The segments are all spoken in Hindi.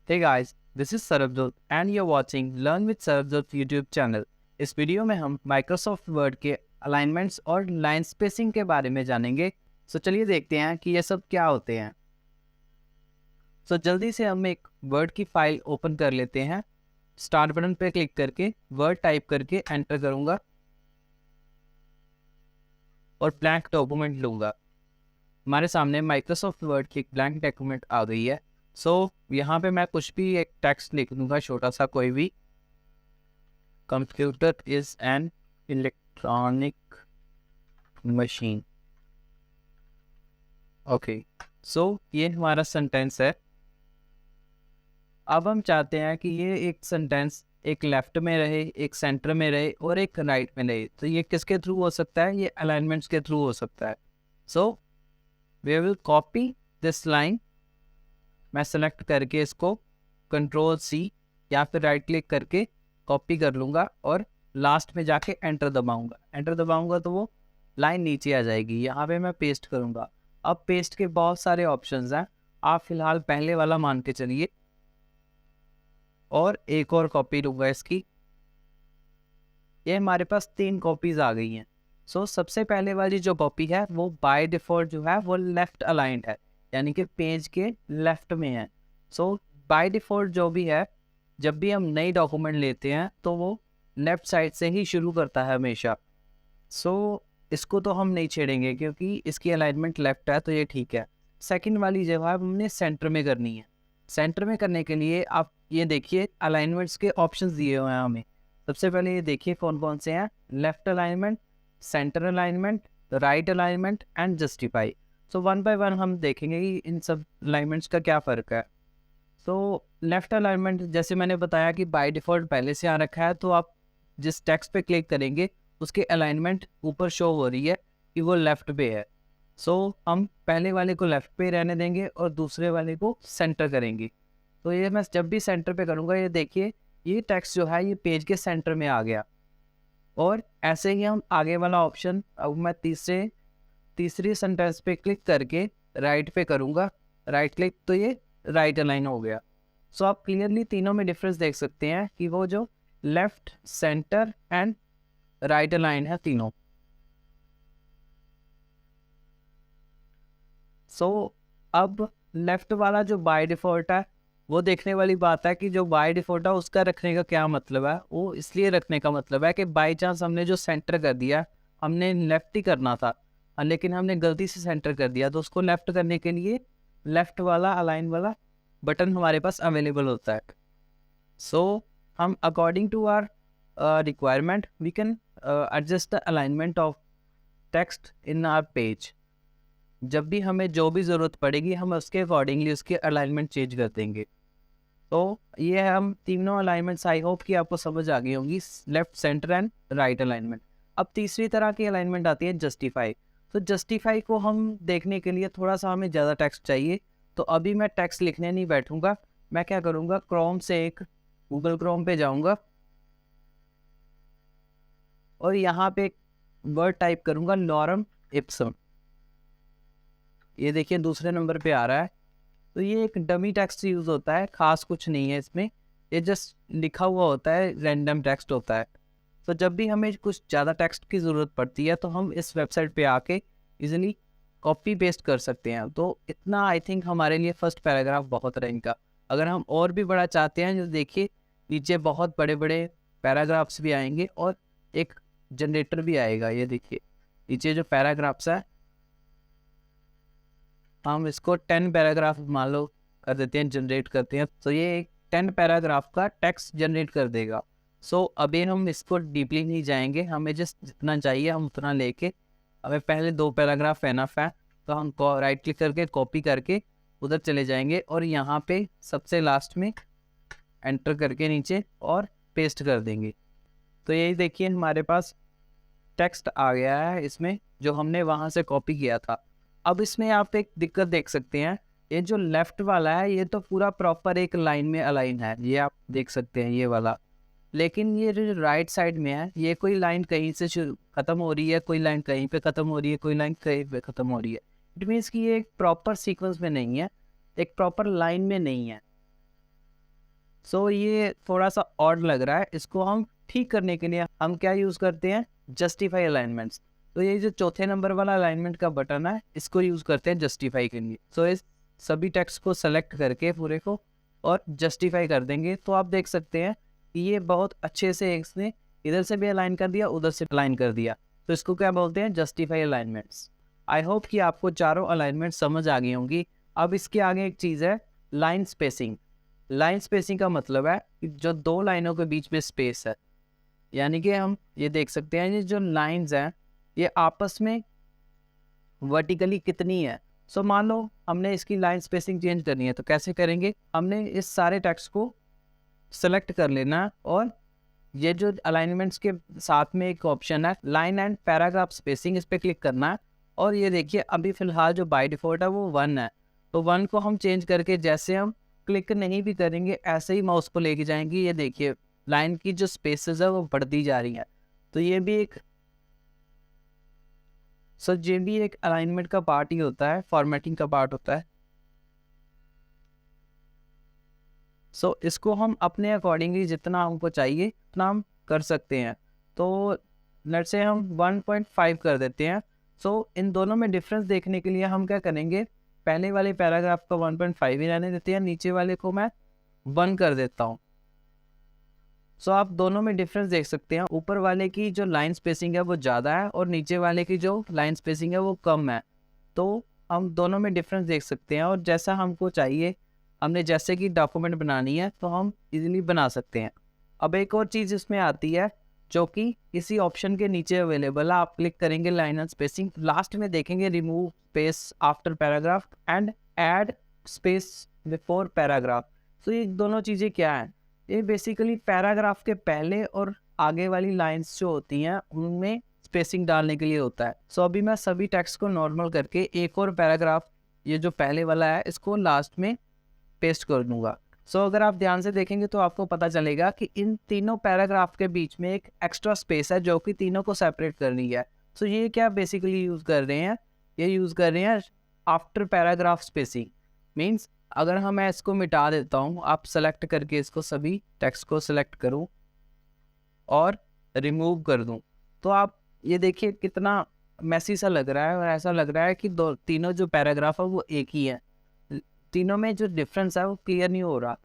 Hey guys, this is Sarabjot and you're watching Learn with Sarabjot YouTube channel. इस वीडियो में हम Microsoft Word के अलाइनमेंट्स और लाइन स्पेसिंग के बारे में जानेंगे। सो चलिए देखते हैं कि ये सब क्या होते हैं। सो जल्दी से हम एक वर्ड की फाइल ओपन कर लेते हैं। स्टार्ट बटन पे क्लिक करके वर्ड टाइप करके एंटर करूँगा और ब्लैंक डॉक्यूमेंट लूँगा। हमारे सामने Microsoft Word की एक ब्लैंक डॉक्यूमेंट आ गई है। यहाँ पे मैं कुछ भी एक टेक्स्ट लिख दूंगा, छोटा सा कोई भी। Computer is an electronic machine. Okay, ये हमारा सेंटेंस है। अब हम चाहते हैं कि ये एक सेंटेंस एक लेफ्ट में रहे, एक सेंटर में रहे और एक राइट में रहे। तो ये किसके थ्रू हो सकता है? ये अलाइनमेंट्स के थ्रू हो सकता है। We will copy this line. मैं सेलेक्ट करके इसको Ctrl+C या फिर राइट क्लिक करके कॉपी कर लूँगा और लास्ट में जाके एंटर दबाऊँगा। एंटर दबाऊँगा तो वो लाइन नीचे आ जाएगी। यहाँ पे मैं पेस्ट करूँगा। अब पेस्ट के बहुत सारे ऑप्शंस हैं, आप फिलहाल पहले वाला मान के चलिए और एक और कॉपी लूँगा इसकी। ये हमारे पास 3 कॉपीज़ आ गई हैं। सबसे पहले वाली जो कॉपी है वो बाय डिफ़ॉल्ट जो है वो लेफ़्ट अलाइंड है, यानी कि पेज के लेफ्ट में है। बाय डिफ़ॉल्ट जो भी है, जब भी हम नई डॉक्यूमेंट लेते हैं तो वो लेफ़्ट साइड से ही शुरू करता है हमेशा। इसको तो हम नहीं छेड़ेंगे क्योंकि इसकी अलाइनमेंट लेफ़्ट है, तो ये ठीक है। सेकंड वाली जो है हमने सेंटर में करनी है। सेंटर में करने के लिए आप ये देखिए अलाइनमेंट्स के ऑप्शंस दिए हुए हैं हमें। सबसे पहले ये देखिए कौन कौन से हैं: left alignment, centre alignment, right alignment and justify. One by one हम देखेंगे कि इन सब अलाइनमेंट्स का क्या फ़र्क है। लेफ़्ट अलाइनमेंट जैसे मैंने बताया कि बाय डिफ़ॉल्ट पहले से आ रखा है, तो आप जिस टेक्स्ट पे क्लिक करेंगे उसके अलाइनमेंट ऊपर शो हो रही है कि वो लेफ़्ट पे है। हम पहले वाले को लेफ़्ट पे रहने देंगे और दूसरे वाले को सेंटर करेंगे। तो ये मैं जब भी सेंटर पे करूँगा, ये देखिए ये टेक्स्ट जो है ये पेज के सेंटर में आ गया। और ऐसे ही हम आगे वाला ऑप्शन, अब मैं तीसरी सेंटेंस पे क्लिक करके राइट पे करूँगा, राइट क्लिक, तो ये राइट अलाइन हो गया। आप क्लियरली तीनों में डिफरेंस देख सकते हैं कि वो जो left, centre and right align है तीनों। अब लेफ्ट वाला जो बाय डिफ़ॉल्ट है वो देखने वाली बात है कि जो बाय डिफ़ॉल्ट है उसका रखने का क्या मतलब है। वो इसलिए रखने का मतलब है कि बाय चांस हमने जो सेंटर कर दिया, हमने लेफ़्ट ही करना था लेकिन हमने गलती से सेंटर कर दिया, तो उसको लेफ़्ट करने के लिए लेफ़्ट वाला अलाइन वाला बटन हमारे पास अवेलेबल होता है। हम according to our requirement we can adjust the alignment of text in our page. जब भी हमें जो भी ज़रूरत पड़ेगी हम उसके अकॉर्डिंगली उसके अलाइनमेंट चेंज कर देंगे। ये है हम तीनों अलाइनमेंट्स। आई होप कि आपको समझ आ गई होंगी, left, centre and right alignment. अब तीसरी तरह की अलाइनमेंट आती है जस्टिफाई। जस्टिफाई को हम देखने के लिए थोड़ा सा हमें ज़्यादा टेक्स्ट चाहिए। तो अभी मैं टेक्स्ट लिखने नहीं बैठूंगा, मैं क्या करूँगा, क्रोम से एक गूगल क्रोम पे जाऊँगा और यहाँ पे वर्ड टाइप करूँगा लॉरम इप्सम। ये देखिए दूसरे नंबर पे आ रहा है। तो ये एक डमी टेक्स्ट यूज़ होता है, ख़ास कुछ नहीं है इसमें, ये जस्ट लिखा हुआ होता है, रैंडम टेक्स्ट होता है। जब भी हमें कुछ ज़्यादा टेक्स्ट की ज़रूरत पड़ती है तो हम इस वेबसाइट पे आके इजीली कॉपी पेस्ट कर सकते हैं। तो इतना आई थिंक हमारे लिए फर्स्ट पैराग्राफ बहुत है इनका। अगर हम और भी बड़ा चाहते हैं, जो देखिए नीचे बहुत बड़े बड़े पैराग्राफ्स भी आएंगे और एक जनरेटर भी आएगा। ये देखिए नीचे जो पैराग्राफ्स है, हम इसको 10 पैराग्राफ मान लो कर देते हैं, जनरेट करते हैं, तो ये एक 10 पैराग्राफ का टेक्स्ट जनरेट कर देगा। अभी हम इसको डीपली नहीं जाएंगे, हमें जस्ट जितना चाहिए हम उतना लेके, हमें पहले 2 पैराग्राफ एनफ है, तो हम राइट क्लिक करके कॉपी करके उधर चले जाएंगे और यहाँ पे सबसे लास्ट में एंटर करके नीचे और पेस्ट कर देंगे। तो यही देखिए हमारे पास टेक्स्ट आ गया है इसमें, जो हमने वहाँ से कॉपी किया था। अब इसमें आप एक दिक्कत देख सकते हैं, ये जो लेफ़्ट वाला है ये तो पूरा प्रॉपर एक लाइन में अलाइन है, ये आप देख सकते हैं ये वाला। लेकिन ये जो राइट साइड में है, ये कोई लाइन कहीं से ख़त्म हो रही है, कोई लाइन कहीं पे ख़त्म हो रही है, कोई लाइन कहीं पे ख़त्म हो रही है। इट मीन्स कि ये एक प्रॉपर सीक्वेंस में नहीं है, एक प्रॉपर लाइन में नहीं है। सो ये थोड़ा सा ऑड लग रहा है, इसको हम ठीक करने के लिए हम क्या यूज़ करते हैं, जस्टिफाई अलाइनमेंट्स। तो ये जो चौथे नंबर वाला अलाइनमेंट का बटन है, इसको यूज़ करते हैं जस्टिफाई के लिए। सो इस सभी टेक्स्ट को सेलेक्ट करके पूरे को और जस्टिफाई कर देंगे, तो आप देख सकते हैं कि ये बहुत अच्छे से इसने इधर से भी अलाइन कर दिया, उधर से अलाइन कर दिया। तो इसको क्या बोलते हैं, जस्टिफाई अलाइनमेंट्स। आई होप कि आपको चारों अलाइनमेंट समझ आ गई होंगी। अब इसके आगे एक चीज़ है, लाइन स्पेसिंग। लाइन स्पेसिंग का मतलब है कि जो दो लाइनों के बीच में स्पेस है, यानी कि हम ये देख सकते हैं ये जो लाइंस हैं ये आपस में वर्टिकली कितनी है। सो मान लो हमने इसकी लाइन स्पेसिंग चेंज करनी है, तो कैसे करेंगे, हमने इस सारे टेक्स्ट को सेलेक्ट कर लेना है और ये जो अलाइनमेंट्स के साथ में एक ऑप्शन है लाइन एंड पैराग्राफ स्पेसिंग, इस पर क्लिक करना है। और ये देखिए अभी फ़िलहाल जो बाय डिफ़ॉल्ट है वो 1 है, तो 1 को हम चेंज करके जैसे हम क्लिक नहीं भी करेंगे ऐसे ही माउस को लेके जाएंगे, ये देखिए लाइन की जो स्पेसेस है वो बढ़ती जा रही है। तो ये भी एक ये भी एक अलाइनमेंट का पार्ट ही होता है, फॉर्मेटिंग का पार्ट होता है। इसको हम अपने अकॉर्डिंगली जितना हमको चाहिए उतना हम कर सकते हैं। तो लेट्स से हम 1.5 कर देते हैं। इन दोनों में डिफरेंस देखने के लिए हम क्या करेंगे, पहले वाले पैराग्राफ का 1.5 ही रहने देते हैं, नीचे वाले को मैं 1 कर देता हूँ। आप दोनों में डिफरेंस देख सकते हैं, ऊपर वाले की जो लाइन स्पेसिंग है वो ज़्यादा है और नीचे वाले की जो लाइन स्पेसिंग है वो कम है। तो हम दोनों में डिफरेंस देख सकते हैं और जैसा हमको चाहिए, हमने जैसे कि डॉक्यूमेंट बनानी है तो हम इजीली बना सकते हैं। अब एक और चीज़ इसमें आती है जो कि इसी ऑप्शन के नीचे अवेलेबल है। आप क्लिक करेंगे लाइन एंड स्पेसिंग, लास्ट में देखेंगे remove space after paragraph and add space before paragraph. ये दोनों चीज़ें क्या हैं, ये बेसिकली पैराग्राफ के पहले और आगे वाली लाइंस जो होती हैं उनमें स्पेसिंग डालने के लिए होता है। अभी मैं सभी टेक्स्ट को नॉर्मल करके एक और पैराग्राफ, ये जो पहले वाला है, इसको लास्ट में पेस्ट कर दूंगा। अगर आप ध्यान से देखेंगे तो आपको पता चलेगा कि इन तीनों पैराग्राफ के बीच में एक एक्स्ट्रा स्पेस है जो कि तीनों को सेपरेट करनी है। ये क्या बेसिकली यूज़ कर रहे हैं, ये यूज़ कर रहे हैं आफ्टर पैराग्राफ स्पेसिंग। मीन्स अगर मैं इसको मिटा देता हूँ, आप सेलेक्ट करके इसको सभी टेक्स्ट को सेलेक्ट करूँ और रिमूव कर दूँ, तो आप ये देखिए कितना मैसी सा लग रहा है और ऐसा लग रहा है कि तीनों जो पैराग्राफ है वो एक ही है, तीनों में जो डिफरेंस है वो क्लियर नहीं हो रहा।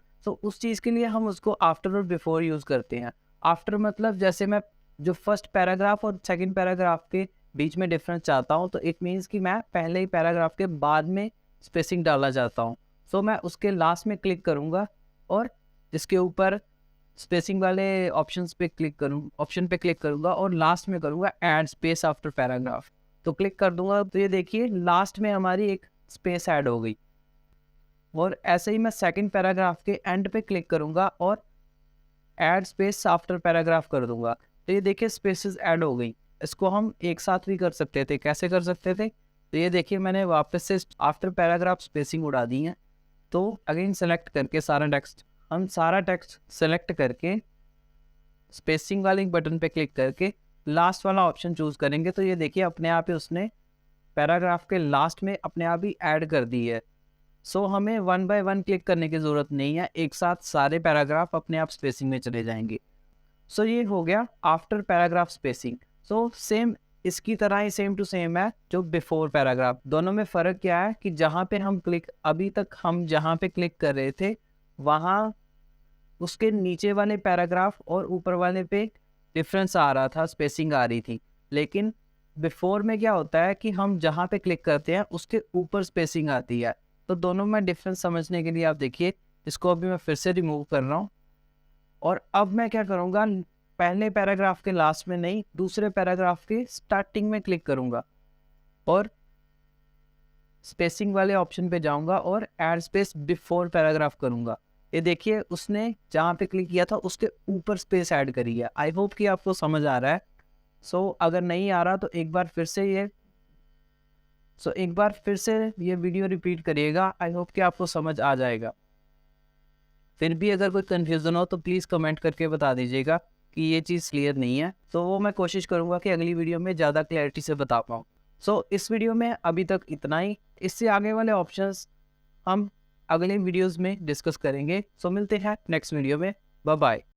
उस चीज़ के लिए हम उसको आफ्टर और बिफोर यूज़ करते हैं। आफ्टर मतलब जैसे मैं जो फर्स्ट पैराग्राफ और सेकंड पैराग्राफ के बीच में डिफरेंस चाहता हूँ, तो इट मीन्स कि मैं पहले ही पैराग्राफ के बाद में स्पेसिंग डालना चाहता हूँ। मैं उसके लास्ट में क्लिक करूँगा और जिसके ऊपर स्पेसिंग वाले ऑप्शन पे क्लिक करूँगा और लास्ट में करूँगा ऐड स्पेस आफ्टर पैराग्राफ। तो क्लिक कर दूंगा तो ये देखिए लास्ट में हमारी एक स्पेस ऐड हो गई। और ऐसे ही मैं सेकंड पैराग्राफ के एंड पे क्लिक करूंगा और ऐड स्पेस आफ्टर पैराग्राफ कर दूंगा, तो ये देखिए स्पेसेस ऐड हो गई। इसको हम एक साथ भी कर सकते थे, कैसे कर सकते थे, तो ये देखिए मैंने वापस से आफ्टर पैराग्राफ स्पेसिंग उड़ा दी है। तो अगेन सेलेक्ट करके सारा टेक्स्ट सेलेक्ट करके स्पेसिंग वाले बटन पे क्लिक करके लास्ट वाला ऑप्शन चूज करेंगे, तो ये देखिए अपने आप ही उसने पैराग्राफ के लास्ट में अपने आप ही ऐड कर दी है। हमें 1 बाय 1 क्लिक करने की ज़रूरत नहीं है, एक साथ सारे पैराग्राफ अपने आप स्पेसिंग में चले जाएंगे। ये हो गया आफ्टर पैराग्राफ स्पेसिंग। सेम इसकी तरह ही सेम टू सेम है जो बिफोर पैराग्राफ। दोनों में फ़र्क क्या है कि जहाँ पे हम अभी तक हम जहाँ पे क्लिक कर रहे थे वहाँ उसके नीचे वाले पैराग्राफ और ऊपर वाले पे डिफरेंस आ रहा था, स्पेसिंग आ रही थी। लेकिन बिफोर में क्या होता है कि हम जहाँ पे क्लिक करते हैं उसके ऊपर स्पेसिंग आती है। तो दोनों में डिफरेंस समझने के लिए आप देखिए, इसको अभी मैं फिर से रिमूव कर रहा हूँ और अब मैं क्या करूँगा, पहले पैराग्राफ के लास्ट में नहीं, दूसरे पैराग्राफ के स्टार्टिंग में क्लिक करूँगा और स्पेसिंग वाले ऑप्शन पे जाऊँगा और ऐड स्पेस बिफोर पैराग्राफ करूँगा। ये देखिए उसने जहाँ पे क्लिक किया था उसके ऊपर स्पेस ऐड करी है। आई होप कि आपको समझ आ रहा है। अगर नहीं आ रहा तो एक बार फिर से ये वीडियो रिपीट करिएगा। आई होप कि आपको समझ आ जाएगा। फिर भी अगर कोई कन्फ्यूज़न हो तो प्लीज़ कमेंट करके बता दीजिएगा कि ये चीज़ क्लियर नहीं है, तो वो मैं कोशिश करूँगा कि अगली वीडियो में ज़्यादा क्लैरिटी से बता पाऊँ। इस वीडियो में अभी तक इतना ही। इससे आगे वाले ऑप्शंस हम अगले वीडियोस में डिस्कस करेंगे। सो मिलते हैं नेक्स्ट वीडियो में। Bye bye.